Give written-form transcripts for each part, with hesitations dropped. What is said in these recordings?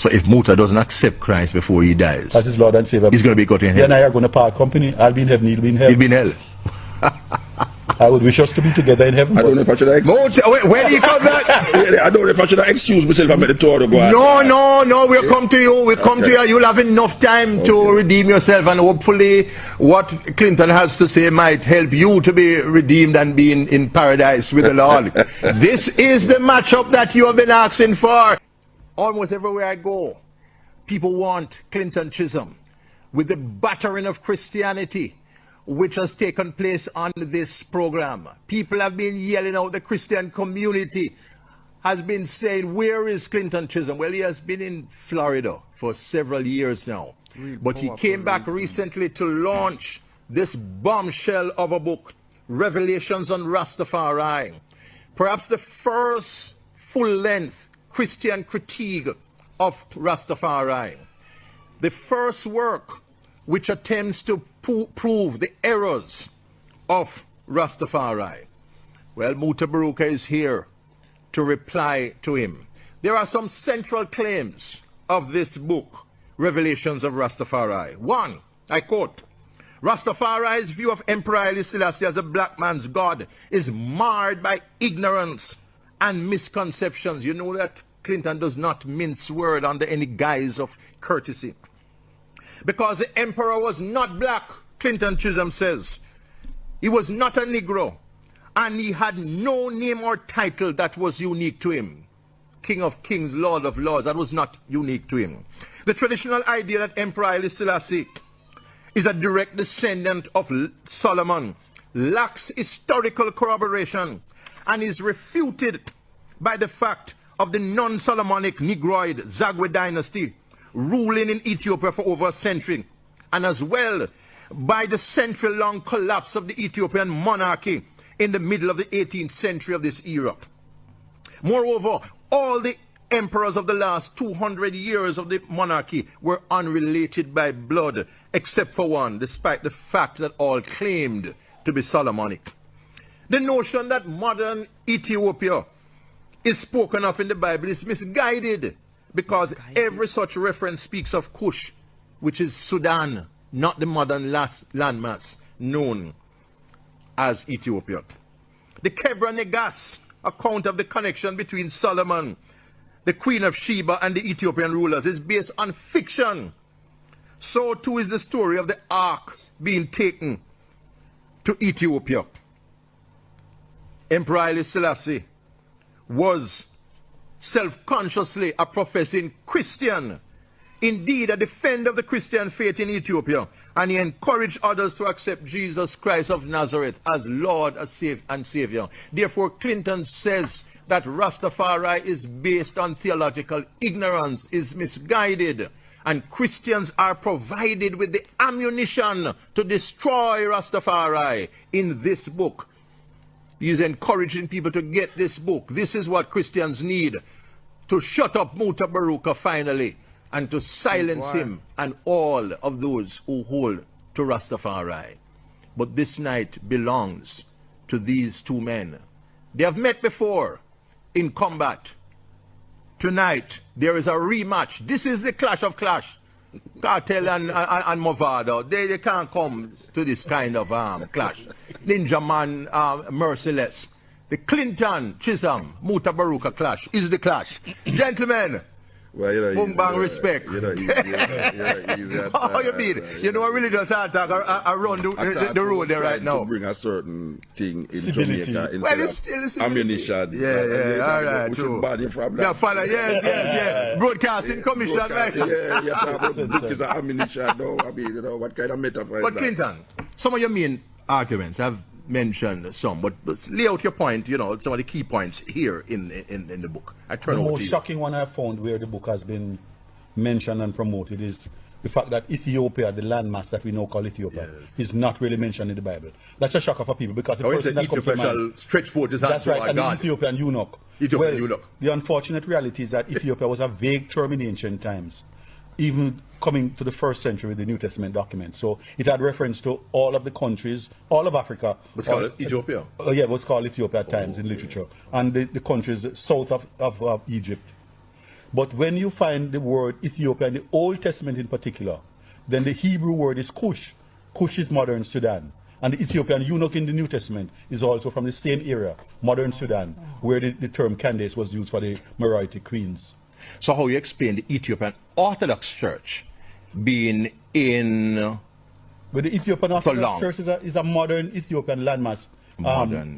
So if Muta doesn't accept Christ before he dies, as his Lord and Savior, he's going to be got in hell. He and I are going to part company. I'll be in heaven, he'll be in hell. He'll be in hell. I would wish us to be together in heaven. I don't know if I should Muta, where do you come back? I don't know if I should excuse myself. I made the tour to go. No, we'll come to you. We'll come to you. You'll have enough time to redeem yourself, and hopefully what Clinton has to say might help you to be redeemed and be in paradise with the Lord. This is the matchup that you have been asking for. Almost everywhere I go, people want Clinton Chisholm. With the battering of Christianity, which has taken place on this program, people have been yelling out, the Christian community has been saying, where is Clinton Chisholm? Well, he has been in Florida for several years now. But he came back recently to launch this bombshell of a book, Revelations on Rastafari. Perhaps the first full-length Christian critique of Rastafari. The first work which attempts to prove the errors of Rastafari. Well, Mutabaruka is here to reply to him. There are some central claims of this book, Revelations of Rastafari. One, I quote, Rastafari's view of Emperor Haile Selassie as a black man's God is marred by ignorance and misconceptions. You know that Clinton does not mince word under any guise of courtesy. Because the emperor was not black, Clinton Chisholm says. He was not a Negro, and he had no name or title that was unique to him. King of Kings, Lord of Lords, that was not unique to him. The traditional idea that Emperor Haile Selassie is a direct descendant of Solomon lacks historical corroboration and is refuted by the fact of the non-Solomonic Negroid Zagwe dynasty ruling in Ethiopia for over a century, and as well by the century-long collapse of the Ethiopian monarchy in the middle of the 18th century of this era. Moreover, all the emperors of the last 200 years of the monarchy were unrelated by blood, except for one, despite the fact that all claimed to be Solomonic. The notion that modern Ethiopia is spoken of in the Bible is misguided, because every such reference speaks of Kush, which is Sudan, not the modern landmass known as Ethiopia. The Kebra Negas account of the connection between Solomon, the Queen of Sheba, and the Ethiopian rulers is based on fiction. So too is the story of the ark being taken to Ethiopia. Emperor Haile Selassie was self-consciously a professing Christian, indeed a defender of the Christian faith in Ethiopia, and he encouraged others to accept Jesus Christ of Nazareth as Lord and Savior. Therefore, Clinton says that Rastafari is based on theological ignorance, is misguided, and Christians are provided with the ammunition to destroy Rastafari in this book. He is encouraging people to get this book. This is what Christians need to shut up Mutabaruka finally and to silence him and all of those who hold to Rastafari. But this night belongs to these two men. They have met before in combat. Tonight there is a rematch. This is the clash of clash. Cartel and Movado, they can't come to this kind of clash. Ninja Man, merciless. The Clinton, Chisholm, Mutabaruka clash is the clash. Gentlemen, well, you know, boom bang respect. You know, how you mean? You know, I really just had to around the road there right now. To bring a certain thing in Civility. Jamaica. Well, it's still ammunition. Yeah, all right, true. Yeah, father, yes. Broadcasting Commission, right? Yeah, book is an ammunition, though. I mean, you know, what kind of metaphor But is that? Clinton, some of your main arguments, I've mentioned some, but lay out your point, you know, some of the key points here in the book. I turn The over most to you. shocking one I found where the book has been mentioned and promoted is the fact that Ethiopia, the landmass that we now call Ethiopia, is not really mentioned in the Bible. That's a shocker for people, because the first thing that comes to mind, stretch forth his hands that's to right, our and the God. Ethiopian eunuch. Ethiopian eunuch. The unfortunate reality is that Ethiopia was a vague term in ancient times, even coming to the first century with the New Testament document. So it had reference to all of the countries, all of Africa. What's called Ethiopia? Yeah, what's called Ethiopia at times in literature. And the countries south of Egypt. But when you find the word Ethiopia in the Old Testament in particular, then the Hebrew word is Cush. Cush is modern Sudan. And the Ethiopian eunuch in the New Testament is also from the same area, modern Sudan, where the term Candace was used for the Merite queens. So how you explain the Ethiopian Orthodox Church being in But the Ethiopian Orthodox Church is a modern Ethiopian landmass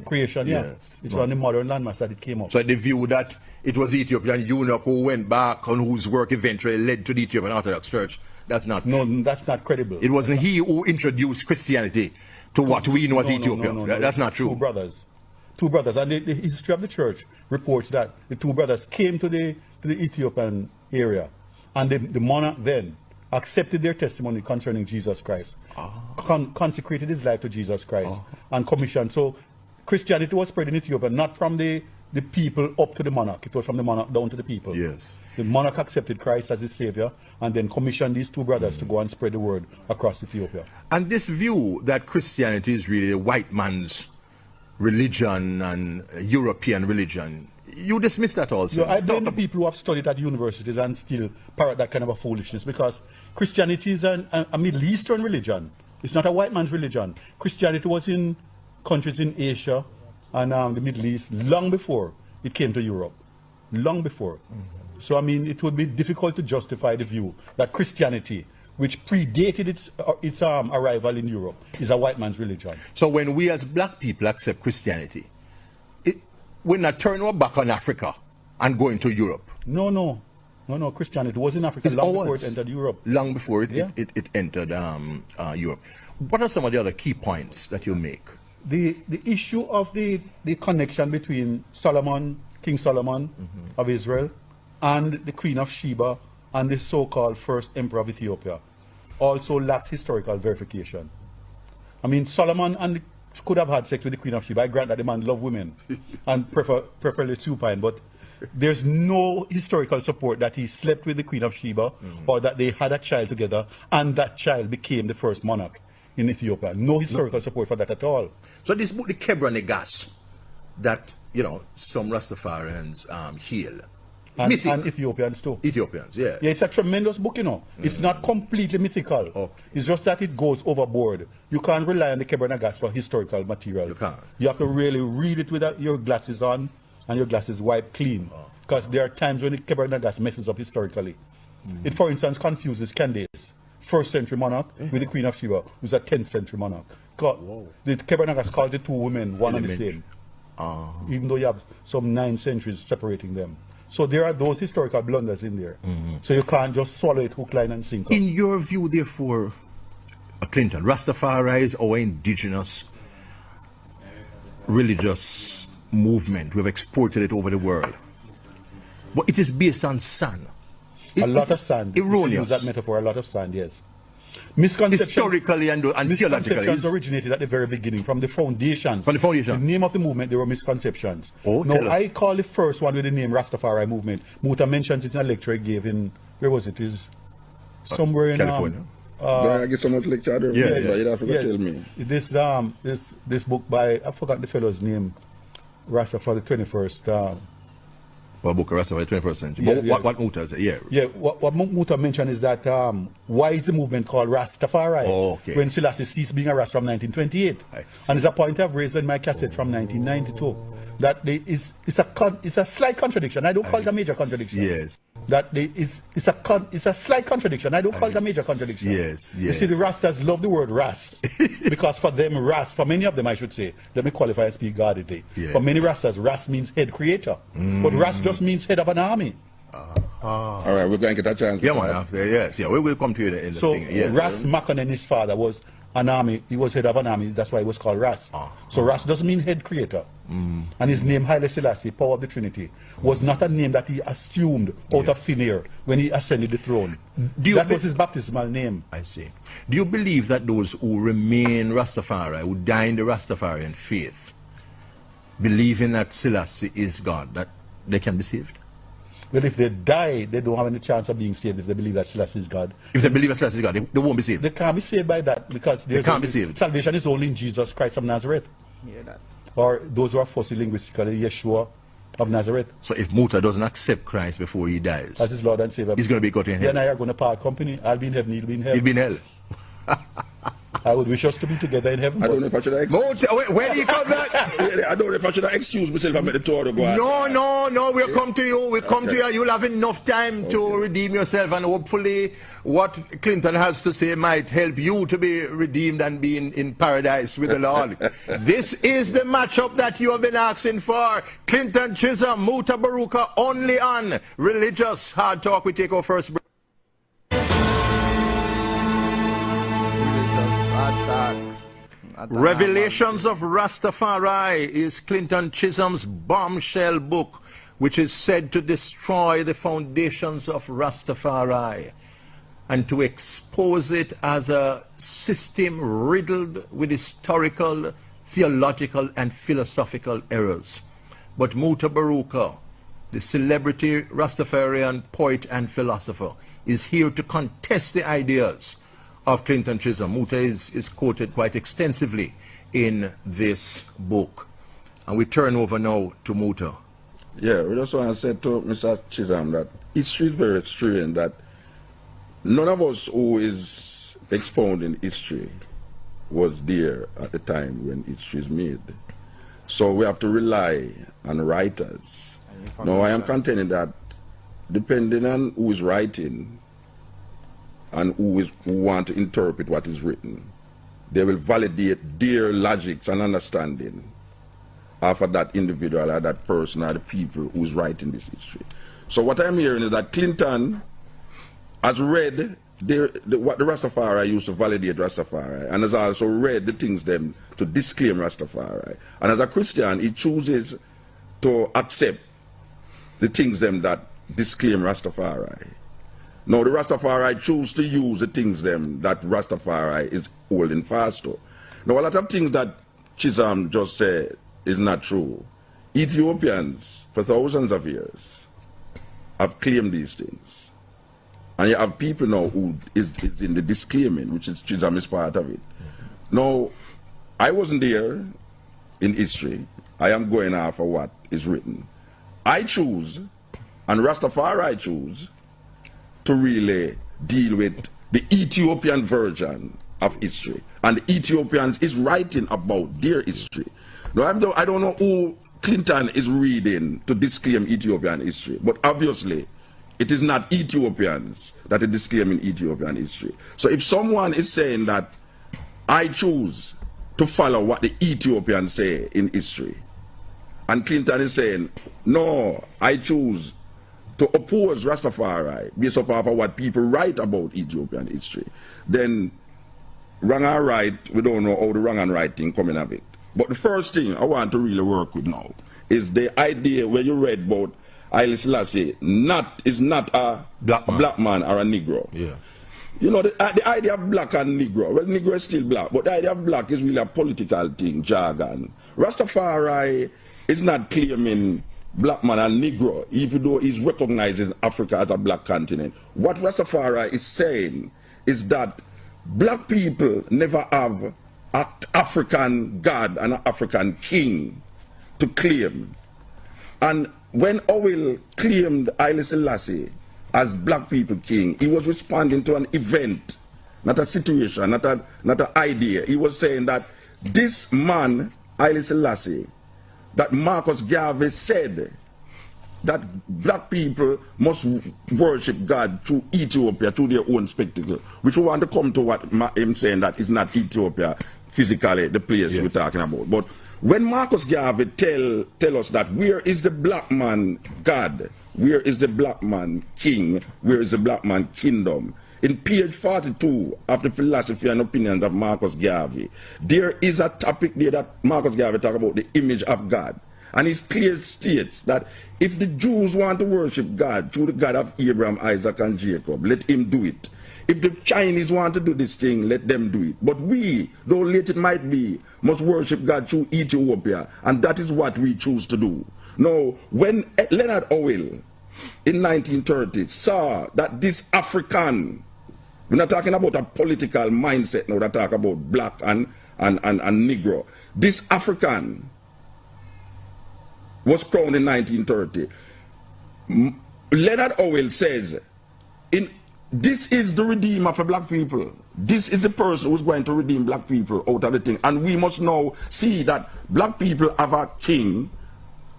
creation, yes. It's on the modern landmass that it came up. So the view that it was the Ethiopian eunuch who went back and whose work eventually led to the Ethiopian Orthodox Church, that's not... No, that's not credible. It wasn't he who introduced Christianity to what we know as Ethiopia. No, That's not true. Two brothers. And the history of the church reports that the two brothers came to the Ethiopian area, and the monarch then accepted their testimony concerning Jesus Christ, consecrated his life to Jesus Christ, and commissioned. So Christianity was spread in Ethiopia, not from the people up to the monarch. It was from the monarch down to the people. Yes. The monarch accepted Christ as his savior and then commissioned these two brothers to go and spread the word across Ethiopia. And this view that Christianity is really a white man's religion and European religion, you dismiss that also? I blame the people who have studied at universities and still parrot that kind of a foolishness, because Christianity is a Middle Eastern religion. It's not a white man's religion. Christianity was in countries in Asia and the Middle East long before it came to Europe. Long before. So, I mean, it would be difficult to justify the view that Christianity, which predated its arrival in Europe, is a white man's religion. So when we as black people accept Christianity, we're not turning our back on Africa and going to Europe. No. Christianity was in Africa long before it entered Europe. Long before it entered Europe. What are some of the other key points that you make? The issue of the connection between King Solomon of Israel, and the Queen of Sheba, and the so-called first emperor of Ethiopia also lacks historical verification. I mean, Solomon could have had sex with the Queen of Sheba. I grant that the man loved women and preferably supine, but there's no historical support that he slept with the Queen of Sheba or that they had a child together and that child became the first monarch in Ethiopia. No historical support for that at all. So this book, the Kebra Negas, that, you know, some Rastafarians hail. And Ethiopians too. Ethiopians, yeah. Yeah, it's a tremendous book, you know. It's not completely mythical. Okay. It's just that it goes overboard. You can't rely on the Kebra Negas for historical material. You can't. You have to really read it with your glasses on and your glasses wiped clean. Because there are times when the Kebra Negas messes up historically. It, for instance, confuses Candace, 1st century monarch, with the Queen of Sheba, who's a 10th century monarch. The Kebra Negas calls the two women one and the same. Even though you have some 9 centuries separating them. So there are those historical blunders in there. So you can't just swallow it hook, line, and sinker. In your view, therefore, Clinton, Rastafari is our indigenous religious movement. We've exported it over the world. But it is based on sand. A lot of sand. Erroneous. Use that metaphor, a lot of sand, yes. Historically and theologically. Misconceptions originated at the very beginning, from the foundations. From the foundation. The name of the movement, there were misconceptions. Now, I call the first one with the name Rastafari movement. Muta mentions it in a lecture he gave in, where was it? Is somewhere in California. I get some lecture there, but you have to tell me. This book by, I forgot the fellow's name, Rastafari the 21st. For book of Rastafari 21st century. What Muta is it? Yeah, what Muta mentioned is that why is the movement called Rastafari when Selassie ceased being a Rast from 1928? And it's a point I've raised in my cassette from 1992. That it's a slight contradiction. I don't call it a major contradiction. Yes. That it's a slight contradiction. I don't call it a major contradiction. Yes. You see, the Rastas love the word Ras because for them, Ras, for many of them, I should say, let me qualify and speak guardedly. For many Rastas, Ras means head creator, but Ras just means head of an army. All right, we're going to get a chance. Yeah, man. Yes, we will come to you in the thing. Yes. Ras Makon and his father was an army. He was head of an army. That's why he was called Ras. So Ras doesn't mean head creator. And his name, Haile Selassie, power of the Trinity, was not a name that he assumed out of thin air when he ascended the throne. That was his baptismal name. I see. Do you believe that those who remain Rastafari, who die in the Rastafarian faith, believing that Selassie is God, that they can be saved? Well, if they die, they don't have any chance of being saved if they believe that Selassie is God. If they believe that Selassie is God, they won't be saved? They can't be saved by that because they can't be saved. Salvation is only in Jesus Christ of Nazareth. Hear that. Or those who are fussy linguistically, Yeshua, of Nazareth. So if Muta doesn't accept Christ before he dies, As his Lord and Savior. he's going to be got in He hell. and I are going to part company. I'll be in heaven, he'll be in hell. He'll be in hell. I would wish us to be together in heaven. I don't know if I should have Muta, when he come back? I don't know if I should have excused myself and made the tour to go out. No, we'll come to you. We'll come to you. You'll have enough time to redeem yourself, and hopefully what Clinton has to say might help you to be redeemed and be in paradise with the Lord. This is the matchup that you have been asking for. Clinton Chisholm, Mutabaruka, only on Religious Hard Talk. We take our first break. Revelations of Rastafari is Clinton Chisholm's bombshell book, which is said to destroy the foundations of Rastafari and to expose it as a system riddled with historical, theological, and philosophical errors. But Mutabaruka, the celebrity Rastafarian poet and philosopher, is here to contest the ideas of Clinton Chisholm. Muta is quoted quite extensively in this book. And we turn over now to Muta. Yeah, we just want to say to Mr. Chisholm that history is very strange, that none of us who is expounding history was there at the time when history is made. So we have to rely on writers. Now I am contending that depending on who is writing, and who want to interpret what is written, they will validate their logics and understanding after that individual or that person or the people who's writing this history. So what I'm hearing is that Clinton has read what the Rastafari used to validate Rastafari, and has also read the things them to disclaim Rastafari. And as a Christian, he chooses to accept the things them that disclaim Rastafari. Now the Rastafari choose to use the things them that Rastafari is holding fast to. Now a lot of things that Chisholm just said is not true. Ethiopians for thousands of years have claimed these things. And you have people now who is in the disclaiming, which is Chisholm is part of it. Now, I wasn't there in history. I am going off of what is written. I choose, and Rastafari choose, to really deal with the Ethiopian version of history. And the Ethiopians is writing about their history. Now, I don't know who Clinton is reading to disclaim Ethiopian history, but obviously it is not Ethiopians that are disclaiming Ethiopian history. So if someone is saying that I choose to follow what the Ethiopians say in history, and Clinton is saying, no, I choose to oppose Rastafari based upon what people write about Ethiopian history, then wrong and right, we don't know how the wrong and right thing coming of it. But the first thing I want to really work with now is the idea where you read about Haile Selassie is not a black man or a Negro. Yeah. You know, the idea of black and Negro, well, Negro is still black, but the idea of black is really a political thing, jargon. Rastafari is not claiming black man and Negro, even though he's recognizing Africa as a black continent. What Rastafari is saying is that black people never have an African God and an African king to claim. And when Owil claimed Haile Selassie as black people king, he was responding to an event, not a situation, not an idea. He was saying that this man, Haile Selassie, that Marcus Garvey said that black people must worship God through Ethiopia, through their own spectacle, which we want to come to what him saying that is not Ethiopia physically the place we're talking about. But when Marcus Garvey tell us that where is the black man God, where is the black man king, where is the black man kingdom, in page 42 of the Philosophy and Opinions of Marcus Garvey, there is a topic there that Marcus Garvey talk about the image of God. And it clearly states that if the Jews want to worship God through the God of Abraham, Isaac, and Jacob, let him do it. If the Chinese want to do this thing, let them do it. But we, though late it might be, must worship God through Ethiopia. And that is what we choose to do. Now, when Leonard Owil in 1930 saw that this African, we're not talking about a political mindset now, we're talking about black and Negro. This African was crowned in 1930. Leonard Howell says, this is the redeemer for black people. This is the person who's going to redeem black people out of the thing. And we must now see that black people have a king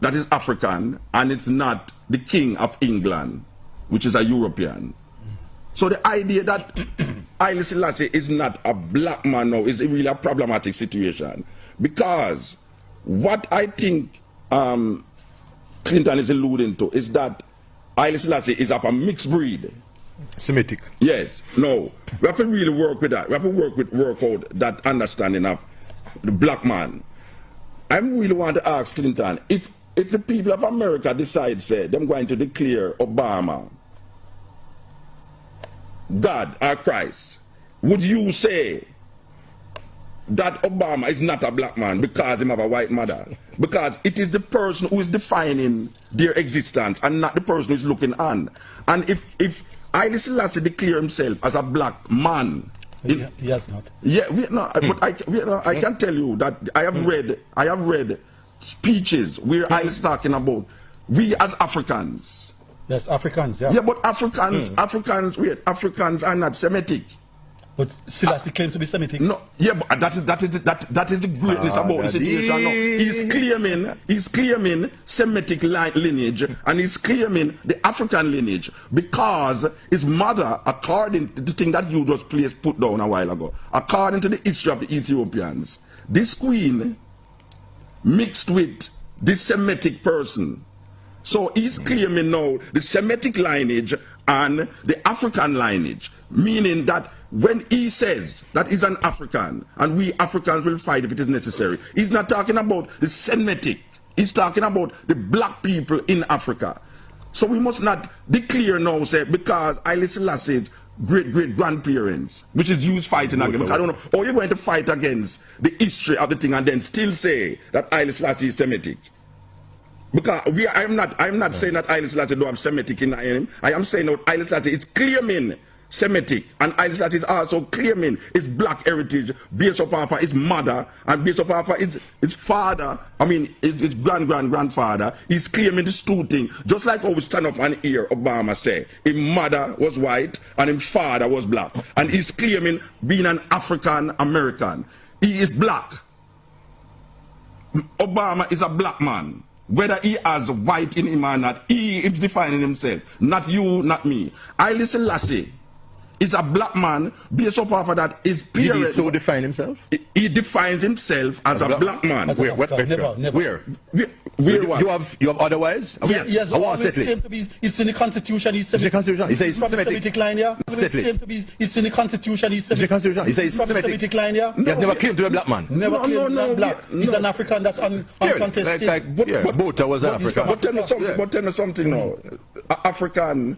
that is African, and it's not the king of England, which is a European. So the idea that Haile Selassie is not a black man now is really a problematic situation. Because what I think Clinton is alluding to is that Haile Selassie is of a mixed breed. Semitic. Yes. No. We have to really work with that. We have to work out that understanding of the black man. I really want to ask Clinton, if the people of America decide, say, they're going to declare Obama God or Christ, would you say that Obama is not a black man because he have a white mother? Because it is the person who is defining their existence and not the person who is looking on. And if Haile Selassie declare himself as a black man, he has not. Yeah, but I can tell you that I have read speeches where Haile is talking about we as Africans. Yes, Africans, yeah. Yeah, but Africans are not Semitic. But Selassie claims to be Semitic. No, yeah, but that is the greatness about the situation now. He's claiming Semitic lineage, and he's claiming the African lineage because his mother, according to the thing that you just put down a while ago, according to the history of the Ethiopians, this queen mixed with this Semitic person. So he's claiming now the Semitic lineage and the African lineage, meaning that when he says that he's an African and we Africans will fight if it is necessary, he's not talking about the Semitic, he's talking about the black people in Africa. So we must not declare now, say, because Haile Selassie's great-great-grandparents, which is used fighting against, I don't know, or you're going to fight against the history of the thing and then still say that Haile Selassie is Semitic. Because I'm not saying that Haile Selassie don't have Semitic in him. I am saying that Haile Selassie is claiming Semitic, and Haile Selassie is also claiming his black heritage based upon his mother and based upon his father. I mean his grandfather. He's claiming this two things, just like how we stand up and hear Obama say his mother was white and his father was black, and he's claiming being an African American. He is black. Obama is a black man. Whether he has white in him or not, he is defining himself. Not you, not me. Haile Selassie is a black man based upon that his parents. Did he so define himself? He defines himself as a black man. Where? What? Never. Where what? You have otherwise? Yeah, he has always claimed to be, it's in the Constitution, he's Semitic. It's in the Constitution. He says from the Semitic line, yeah? It's in the Constitution, he's Semitic. Constitution. He says from the Semitic line, yeah? He has never claimed to be a black man. Never claimed to be black. He's an African that's uncontested. But Muta was an African. But tell me something now. African,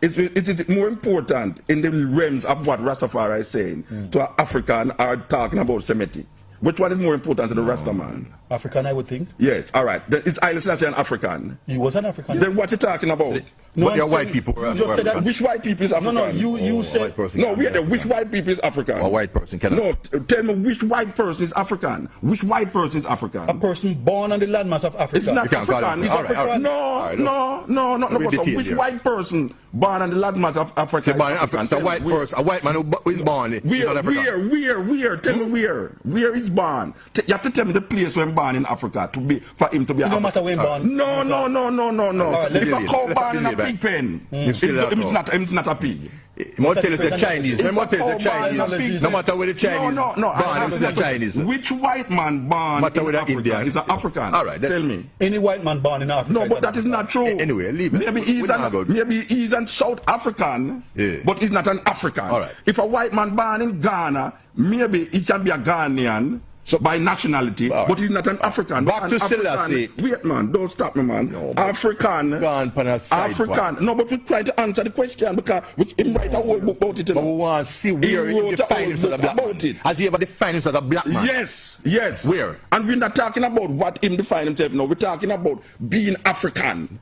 it's more important in the realms of what Rastafari is saying to an African are talking about Semitic. Which one is more important to the Rastaman? African, I would think. Yes, all right. Then is Haile Selassie an African? He was an African. Then what you talking about? No, but your white people were just said that. Which white people is African? No, you said. No, which white people is African? A white person cannot. No, tell me which white person is African? Which white person is African? A person born on the landmass of Africa. It's not African. He's African. No. Which white person born on the landmass of Africa? A white man who is born in Africa. Where? Tell me where. Where is born? You have to tell me the place where born in Africa for him to be. No matter where born. No. If a cow born in a pig pen, it's not a pig. More tell us the Chinese. No matter where the Chinese born, it's the Chinese. Which white man born in Africa is an African? All right, tell me. Any white man born in Africa. No, but that is not true. Anyway, leave it. Maybe he's an South African, but he's not an African. All right. If a white man born in Ghana, maybe he can be a Ghanaian. So by nationality, but he's not an African. Back to Selassie. Wait, man, don't stop me, man. No, African. No, but we try to answer the question because we him write a whole book about it. But we want to see where he defines himself as a black man. Has he ever defined himself as a black man? Yes. Where? And we're not talking about what him define himself. No, we're talking about being African.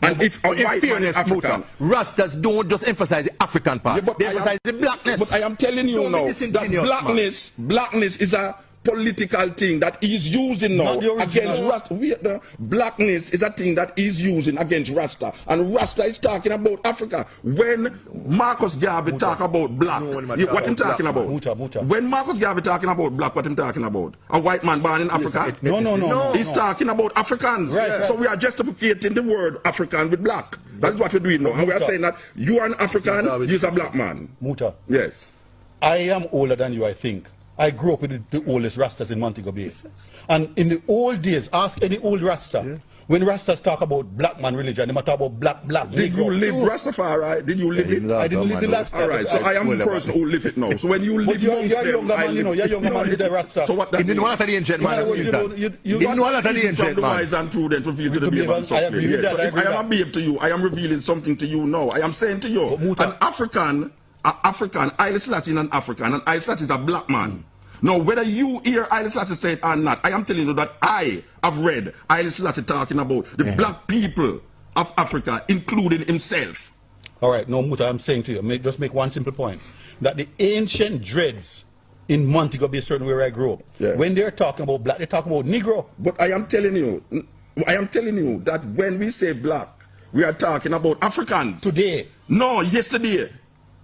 And if a white man is African, Rastas don't just emphasize the African part. They emphasize the blackness. But I am telling you now that blackness is a political thing that he's using now Not the original. against Rasta. The blackness is a thing that he's using against Rasta. And Rasta is talking about Africa. When Marcus Garvey talk about black, what him talking about? Muta. When Marcus Garvey talking about black, what him talking about? A white man born in Africa? No. He's talking about Africans. Right. So we are justificating the word African with black. That is what we're doing now. And we are saying that you are an African, you're a black man. Muta. Yes. I am older than you, I think. I grew up with the oldest Rastas in Montego Bay. And in the old days, ask any old Rasta, when Rastas talk about black man religion, they talk about black. Did you live Rastafari? Did you live it? I didn't live the lifestyle. All right, so I am the person who live it now. So when you live You're amongst a them, younger man, you're a younger man with the Rasta. So what that He didn't mean? want to the ancient In other man. words, He didn't want to the From ancient the man. wise and prudent reveal to the Could be babe and I suckling. agree with Yes. that, So I if agree I am a with babe to you, I am revealing something to you now. I am saying to you, But Muta- an African, Haile Selassie is an African, and Haile Selassie is a black man. Now, whether you hear Haile Selassie say it or not, I am telling you that I have read Haile Selassie talking about the black people of Africa, including himself. All right, no, Muta, I'm saying to you, just make one simple point. That the ancient dreads in Montego Bay, certain where I grew up, when they're talking about black, they're talking about Negro. But I am telling you that when we say black, we are talking about Africans. Today. No, yesterday.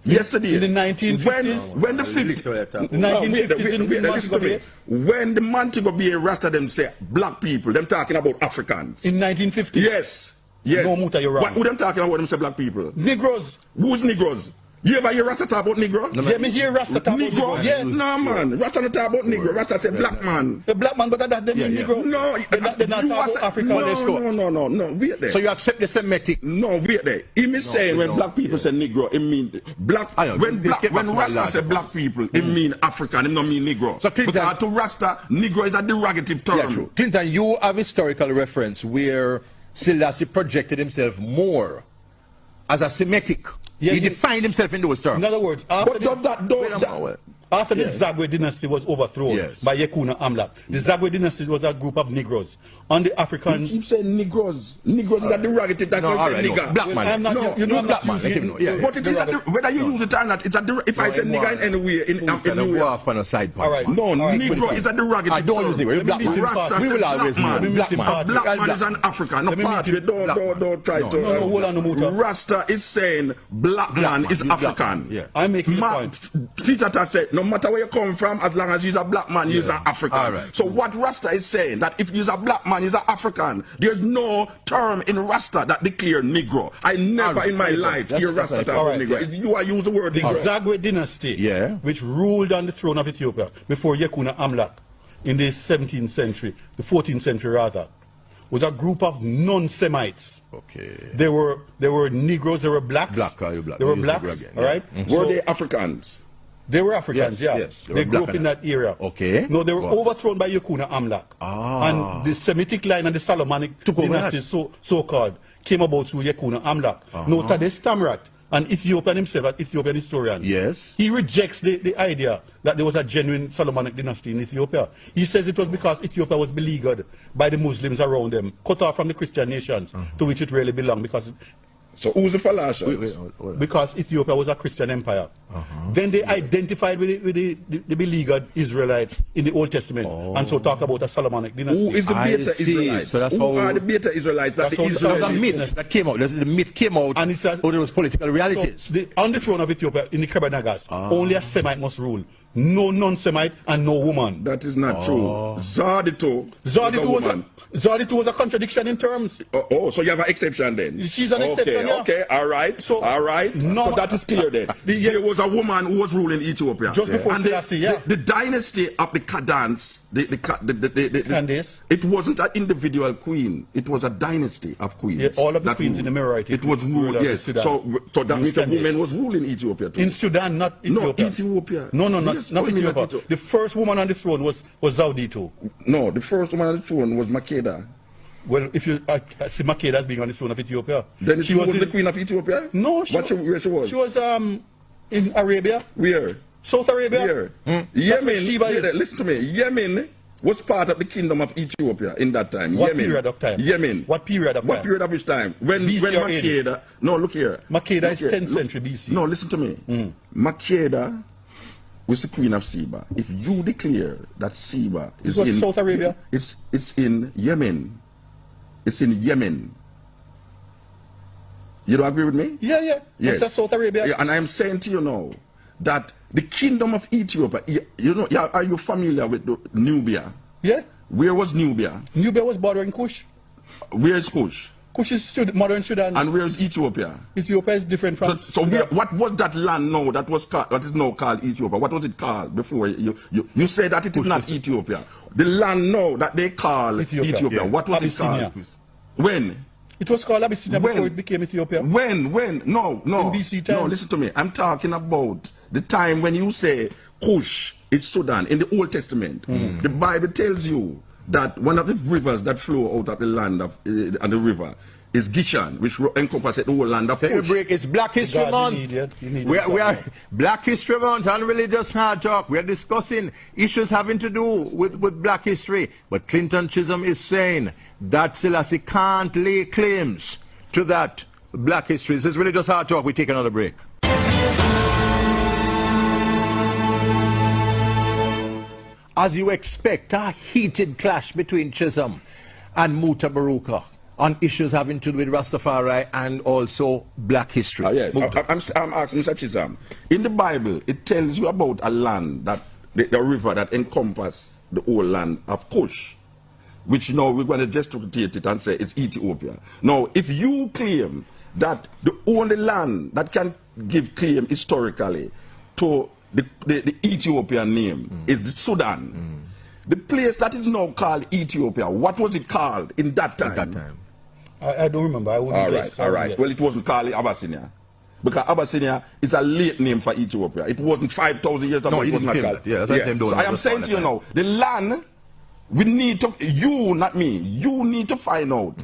Yesterday. In the 1950s? When the 50s. The 1950s in Listen to me. When the Montego Bay Rasta them say black people, them talking about Africans. In 1950s? Yes. Yes. No, Muta, you're wrong. Who them talking about when them say black people? Negroes. Who's Negroes? You ever hear Rasta talk about Negro? Yeah, me hear Rasta talk about Negro? Negro. Yeah. No, man. Rasta not talk about Negro. Rasta say black man. The black man, but that they mean Negro. No, they're not talking about Africa. No. Wait there. So you accept the Semitic? No, wait there. Him is saying when black people say Negro, it mean black. When Rasta say black people, it mean African. It don't mean Negro. So Clinton, because to Rasta, Negro is a derogative term. Yeah, true. Clinton, you have historical reference where Selassie projected himself more as a Semitic. Yeah, he defined himself in those terms. In other words, after But the Zagwe dynasty was overthrown by Yekuna Amlak, the Zagwe dynasty was a group of Negroes. On the African... You keep saying Negroes. Negroes is a derogative. That no, you say no. nigger. Black man. I'm not, No, you know, I'm black not man, using let him know. Yeah. But it is whether you use it or not, it's a if I say nigger in any way, in New go York. off on a side point. All right. No, All right, Negro is a derogative I don't use it. term. Black man. Rasta We say will always black use man. black man. A black man is an African. No, part of it. Don't try to. No, hold on, Muta. Rasta is saying black man is African. Yeah. I'm making a point. Peter said, no matter where you come from, as long as you're a black man, you're an African. All right. So what Rasta is saying, that if you're a black man, you're an African. There's no term in Rasta that declare Negro. I never in my life hear Rasta talk about Negro. You are using the word The Negro. Zagwe dynasty, which ruled on the throne of Ethiopia before Yekuna Amlak in the 17th century, the 14th century rather, was a group of non-Semites. Okay. They were Negroes, they were blacks. They were blacks, all right? Were they Africans? They were Africans, Yes, They grew up in that era. Okay. No, they were overthrown by Yekuna Amlak. And the Semitic line and the Solomonic dynasty, so-called, came about through Yekuna Amlak. No, Tadej Stamrat, an Ethiopian himself, an Ethiopian historian. Yes. He rejects the idea that there was a genuine Solomonic dynasty in Ethiopia. He says it was because Ethiopia was beleaguered by the Muslims around them, cut off from the Christian nations to which it really belonged, because So who's the Falashas? because Ethiopia was a Christian empire. Then they identified with the beleaguered Israelites in the Old Testament, and so talk about a Solomonic dynasty. Who is the Beta Israelites? So that's Who how are the Beta Israelites that the that's how- So there was a Israelites... myth that came out. The myth came out, And it says- or there was political realities. So on the throne of Ethiopia, in the Kebanagas, only a Semite must rule. No non-Semite and no woman. That is not true. Zardito Zarditu was a contradiction in terms. So you have an exception then? She's an exception, yeah. Okay, all right. So, So that is clear then. There was a woman who was ruling Ethiopia. Just before and Selassie, the dynasty of the Kadans, Candace. it wasn't an individual queen. It was a dynasty of queens. Yeah, all of the that queens in the Emirate. It was ruled, of yes. Sudan. So that means a Candace. woman was ruling Ethiopia too. In Sudan, not Ethiopia. No, Ethiopia. No, Yes, not what do you mean Ethiopia. Ethiopia? The first woman on the throne was Zawditu. No, the first woman on the throne was Makeda. Well, if you see Makeda as being on the throne of Ethiopia, Then she she was in- the queen of Ethiopia? No, Where she was? She was in Arabia, Where? South Arabia. Here. That's where Sheba is. Listen to me. Yemen was part of the kingdom of Ethiopia in that time. What Yemen. period of time? Yemen. What period of What time? period of which time? When BC or AD? Makeda. No, look here. Makeda Look is here. 10th Look- century BC. No, listen to me. Makeda with the Queen of Sheba, if you declare that Sheba is This was in South Arabia? it's in Yemen. It's in Yemen. You don't agree with me? Yeah. Yes. It's South Arabia. Yeah, and I am saying to you now that the kingdom of Ethiopia, you know, are you familiar with Nubia? Yeah. Where was Nubia? Nubia was bordering Kush. Where is Kush? Kush is modern Sudan. And where is Ethiopia? Ethiopia is different from So Sudan. what was that land now that was called, that is now called Ethiopia? What was it called before? You said that it is not Ethiopia. The land now that they call Ethiopia, Yeah. what was Abyssinia. it called? When? It was called Abyssinia before it became Ethiopia. When? No. In BC No, times. listen to me. I'm talking about the time when you say Kush is Sudan in the Old Testament. The Bible tells you that one of the rivers that flow out of the land of and the river is Gishon, which encompasses the whole land of Kush. It's Black History God, Month. you need We it. are Black History Month and religious hard talk. We are discussing issues having to do with Black history. But Clinton Chisholm is saying that Selassie can't lay claims to that Black history. This is religious hard talk. We take another break. As you expect, a heated clash between Chisholm and Mutabaruka on issues having to do with Rastafari and also Black history. Yes. I'm asking Mr. Chisholm. In the Bible, it tells you about a land that the river that encompasses the whole land of Kush, which now we're going to distribute it and say it's Ethiopia. Now, if you claim that the only land that can give claim historically to the Ethiopian name is Sudan, the place that is now called Ethiopia, what was it called in that time? At that time. I don't remember. I wouldn't guess. All right. Guess. Well, it wasn't called Abyssinia. Because Abyssinia is a late name for Ethiopia. It wasn't 5,000 years ago. No, it he was didn't not claim called. that. Yeah, that's why them don't So know I am the saying spot to you at now, the land, we need to, you, not me, you need to find out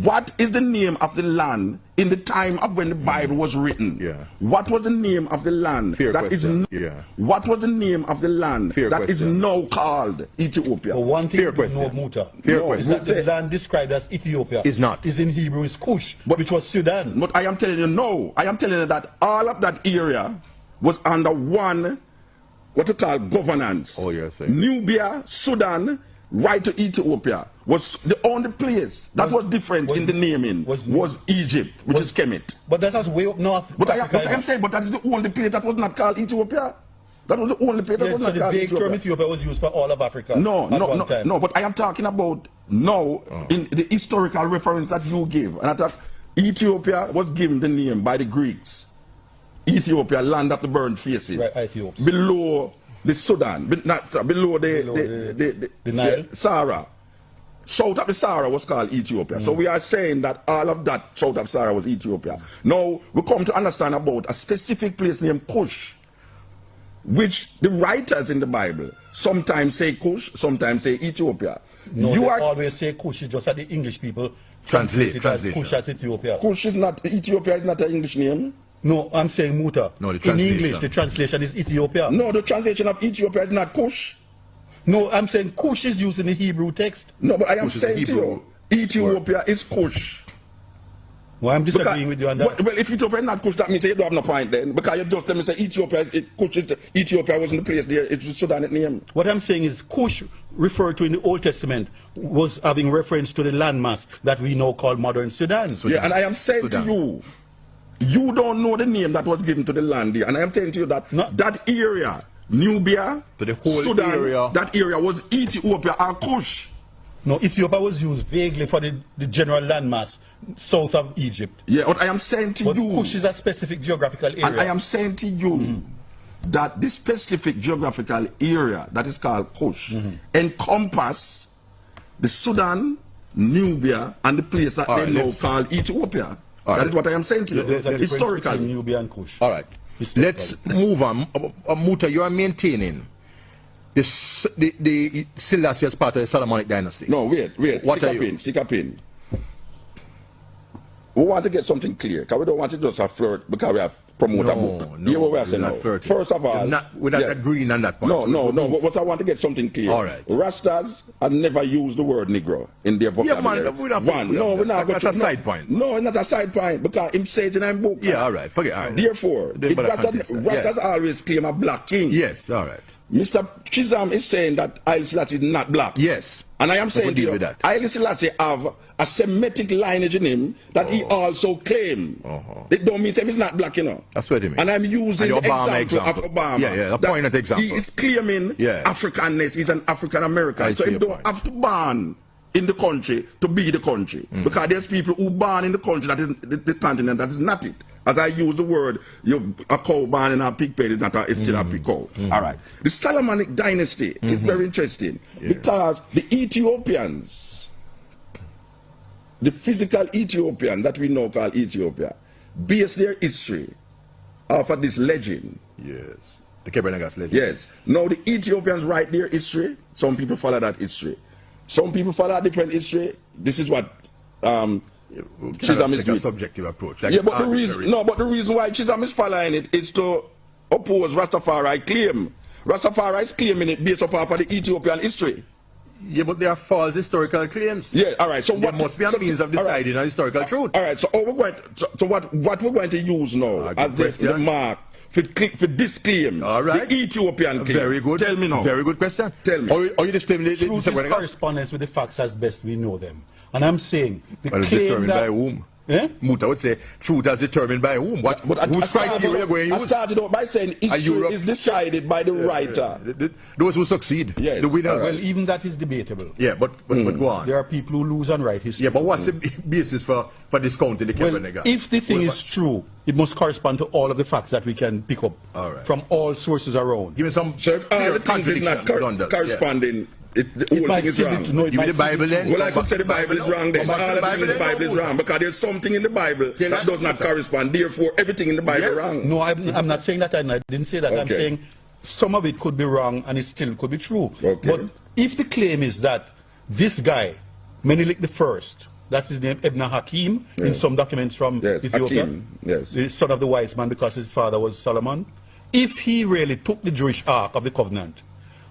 what is the name of the land in the time of when the Bible was written. Yeah. What was the name of the land Fair that question. is Yeah. What was the name of the land Fair that is question. now called Ethiopia? But one thing Fair you know, question. Muta, Fair No, is question. that the land described as Ethiopia Is not. Is in Hebrew is Kush, which was Sudan. But I am telling you, no. I am telling you that all of that area was under one, what you call governance. Oh, you're saying. Nubia, Sudan, right to Ethiopia was the only place that was different in the naming was Egypt, which is Kemet. But that was way up north. But I Africa, am saying, but that is the only place that was not called Ethiopia. That was the only place that yeah, was so not the called vague term Ethiopia. Ethiopia was used for all of Africa. No, at one time. no, but I am talking about now in the historical reference that you give. And I thought Ethiopia was given the name by the Greeks. Ethiopia, land of the burned faces. Right, Ethiops. Below the Sudan, below the Nile. Sahara. South of the Sahara was called Ethiopia. So we are saying that all of that south of Sahara was Ethiopia. Now we come to understand about a specific place named Kush, which the writers in the Bible sometimes say Kush, sometimes say Ethiopia. No, they always say Kush. It's just that the English people Translation. Kush as Ethiopia. Kush is not, Ethiopia is not an English name. No, I'm saying Muta. No, the in translation. English, the translation is Ethiopia. No, the translation of Ethiopia is not Kush. No, I'm saying Kush is used in the Hebrew text. No, but I am Kush is a saying to Hebrew you, Ethiopia is Kush. Well, I'm disagreeing with you on that. Well, if Ethiopia is not Kush, that means you don't have no point then. Because you just tell me say Ethiopia wasn't the place there, it was Sudan name. What I'm saying is Kush, referred to in the Old Testament, was having reference to the landmass that we now call modern Sudan. Yeah, and I am saying Sudan. to you, you don't know the name that was given to the land there. And I am telling to you that that area, Nubia, So the whole Sudan, area. that area was Ethiopia or Kush. No, Ethiopia was used vaguely for the general landmass south of Egypt. Yeah, what I am saying to But you, Kush is a specific geographical area. and I am saying to you that this specific geographical area that is called Kush encompass the Sudan, Nubia, and the place that they now call Ethiopia. That is what I am saying to you. There's a difference between Historically. Nubia and Kush. All right. Let's move on. Muta, you are maintaining the Selassie as part of the Solomonic dynasty. No, wait. What are Stick a pin. We want to get something clear, because we don't want to just a flirt, because we have promote a No, book. no, Hear what we are we're saying not now. fertile. First of all, We're not yeah. agreeing on that point. No, So no, we'll no. move. But I want to get something clear. All right. Rastas have never used the word Negro in their Yeah, vocabulary. man, we're not we're not. That's a side point. No, it's not a side point because him say it in his book. Yeah, all right. Forget it. All right. Therefore, Don't if bother contest that. Rastas always claim a black king. Yes, all right. Mr. Chisholm is saying that Haile Selassie is not black. Yes. And I am So saying we'll to deal you, with that. Haile Selassie have a Semitic lineage in him that he also claim. It don't mean he's not black, you know. That's what it means. And I'm using And the Obama example of Obama. Yeah, a that poignant example. He is claiming Africanness. He's an African American. I So see he your don't point. have to born in the country to be the country. Because there's people who born in the country that is the continent that is not it. As I use the word, a cow born in a pig pen is not it's still a pig cow. All right. The Solomonic dynasty is very interesting because the Ethiopians, the physical Ethiopian that we know called Ethiopia, base their history off of this legend. Yes. The Kebernagas legend. Yes. Now the Ethiopians write their history. Some people follow that history. Some people follow a different history. This is what Chisholm is like doing. a subjective approach. Like Yeah, but arbitrary. the reason why Chisholm is following it is to oppose Rastafari claim. Rastafari is claiming it based upon of the Ethiopian history. Yeah, but they are false historical claims. Yeah, all right. So There what must be a means of deciding on historical truth. All right. So what we're going to use now Good as the question. mark for this claim. All right. The Ethiopian claim. Very good. Tell me now. Very good question. Tell me. Are you disclaiming the Truth is correspondence with the facts as best we know them. And I'm saying the Well, it's claim determined that by whom? Eh? Muta would say truth as determined by whom? Whose criteria are going to I use? started out by saying history is decided by the writer. Those who succeed, Yes, the winners. all right. well, even that is debatable. Yeah, but go on. There are people who lose and write history. Yeah, but what's the basis for discounting the Well, Kebernagas? if the thing is true, it must correspond to all of the facts that we can pick up All right. from all sources around. Give me some So if all clear the things is not contradiction, London. corresponding, the It whole might thing is still wrong. be no, it Give me might the still be Bible true. then. Well, I could say the Bible is wrong then. Come back to All the everything in the Bible Bible is then. wrong because there's something in the Bible Tell that that. does not correspond. Therefore, everything in the Bible is Yes. wrong. No, I'm not saying that. I didn't say that. I'm Okay. saying some of it could be wrong and it still could be true. Okay. But if the claim is that this guy, Menelik the First, that's his name, Ibn Hakim, in Yes. some documents from Yes, Ethiopia, Hakim, yes. the son of the wise man because his father was Solomon, if he really took the Jewish Ark of the Covenant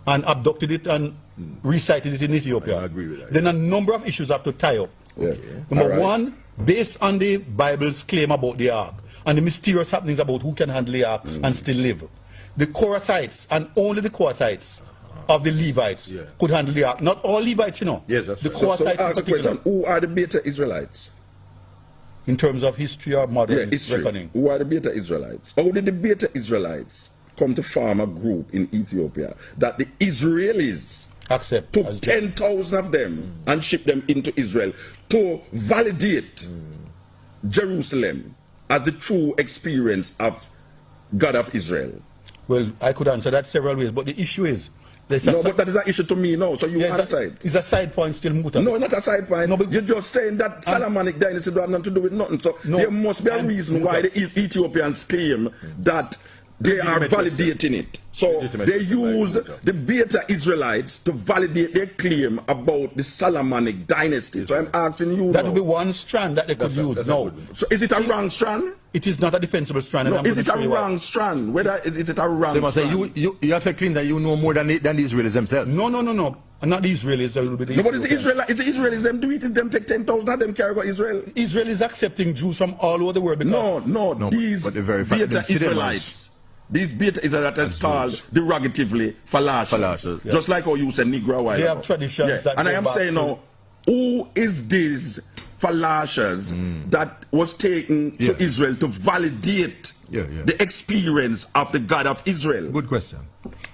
and abducted it and recited it in Ethiopia, I agree with that. then a number of issues have to tie up. Yeah. Number All right. one, based on the Bible's claim about the ark and the mysterious happenings about who can handle the ark and still live. The Korathites and only the Korathites of the Levites could handle the ark. Not all Levites, you know. Yes, that's the right. So Korathites in ask a particular, question. Who are the beta Israelites? in terms of history or modern Yeah, history. reckoning. Who are the beta Israelites? How did the beta Israelites come to form a group in Ethiopia that the Israelis Accept. took as 10,000 of them and shipped them into Israel to validate Jerusalem as the true experience of God of Israel? Well, I could answer that several ways, but the issue is, there's No, but that is an issue to me now, so you yeah, are side. it's a side point still, Muta. No, not a side point. No, but- You're just saying that Solomonic dynasty don't have nothing to do with nothing. So No, there must be a and- reason why the Ethiopians claim that they are validating it. So Legitimate they question by use Muta. the beta Israelites to validate their claim about the Solomonic dynasty. So I'm asking you That now. would be one strand that they could use. that's a No, good one. So is it a wrong strand? it is not a defensible strand. No, and I'm is gonna it a show you why. wrong strand? Whether is it a wrong They must say strand? you have to claim that you know more than the Israelis themselves. No. And not the Israelis. It will be the No, but it's the Ethiopians. Israelites. It's the Israelis them do it. It's them take 10,000 of them carry about Israel. Israel is accepting Jews from all over the world because No, these but the very fact beta that they see them Israelites. These beta Israelites is called derogatively falashas. Falashas, yeah. Just like how you said Negro a while They ago. have traditions that And I go am back saying to- now, who is these falashas that was taken Yeah. to Israel to validate Yeah. the experience of the God of Israel? Good question.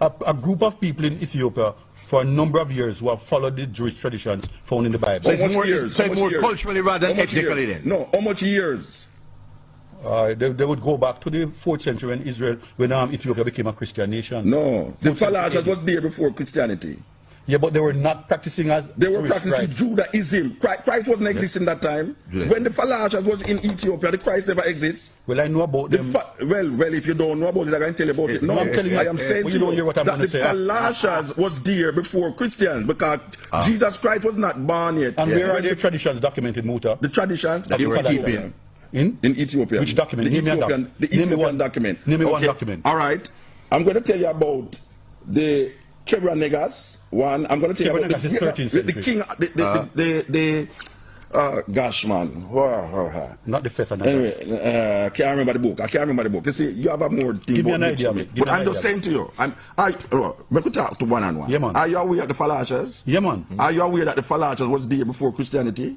a group of people in Ethiopia for a number of years who have followed the Jewish traditions found in the Bible. So it's How much more- years? so How it's much more years? culturally rather than How much ethnically years? then? No, how much years? They would go back to the 4th century when Ethiopia became a Christian nation. No, the 4th century falashas AD. was there before Christianity. Yeah, but they were not practicing as They were Jewish practicing rites. Judaism. Christ wasn't existing that time. Judaism. When the falashas was in Ethiopia, the Christ never exists. Well, I know about them. Well, if you don't know about it, I can tell you about it. No, I'm telling you, I am saying well, to you don't you hear what I'm that gonna the say. falashas was there before Christians because Jesus Christ was not born yet. And where are their traditions documented, Muta? The traditions, That they were in fact, keeping. In Ethiopia. Which document? The Name me a Ethiopian, doc- the name me Ethiopian one- document. name me one document. All right. I'm going to tell you about the Kebra Negas one. I'm going to tell you Kebra about Negas is 13th the century. king, gosh, man. Not the fifth and Anyway, I can't remember the book. I can't remember the book. You see, you have a more thing Give me about an mix idea to me. of it. Give But me an I'm just idea saying to you, we could talk to one on one. Yeah, man. Are you aware of the Falashas? Yeah, man. Are you aware that the Falashas was there before Christianity?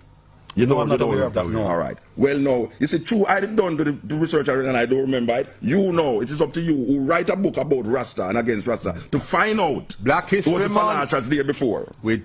You No, know, I'm not aware of that, no. All right. Well, no. You see, true, I did done the research and I don't remember it. You know, it is up to you who write a book about Rasta and against Rasta to find out Black History what the Month. Falashas there before. We